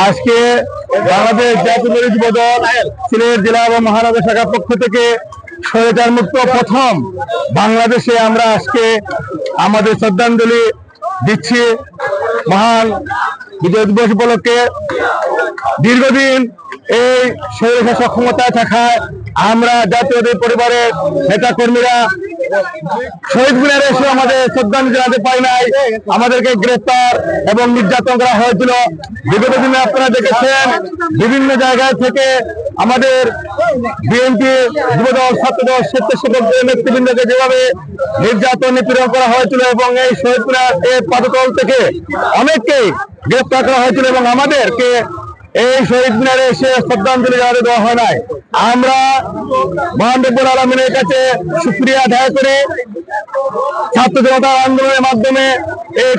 আজকে বাংলাদেশ জাতীয় যুবদল সিলেট জেলা এবং মহানগর শাখার পক্ষ থেকে স্বৈরাচার মুক্ত প্রথম বাংলাদেশে আমরা আজকে আমাদের শ্রদ্ধাঞ্জলি দিচ্ছি। মহান বিজয় দিবস উপলক্ষে দীর্ঘদিন এই স্বৈরাচার ক্ষমতায় থাকায় আমরা জাতীয় পরিবারের নেতা কর্মীরা শহীদ মিনারে এসে আমাদের শ্রদ্ধাঞ্জলি জানাতে পারি নাই। আমাদেরকে গ্রেফতার এবং নির্যাতন করা হয়েছিল। বিগত দিনে আপনারা দেখেছেন বিভিন্ন জায়গা থেকে আমাদের বিএনপি, যুবদল, ছাত্রদল, স্বেচ্ছাসেবক নেতৃবৃন্দকে যেভাবে নির্যাতন নিপীড়ন করা হয়েছিল এবং এই শহীদ মিনার এই পদতল থেকে অনেককেই গ্রেফতার করা হয়েছিল এবং আমাদেরকে এই শহীদ মিনারে এসে শ্রদ্ধাঞ্জলি জানাতে দেওয়া হয় নাই। আমরা মহান রব্বুল আলামিনের কাছে শুকরিয়া আদায় করে ছাত্র জনতার আন্দোলনের মাধ্যমে এই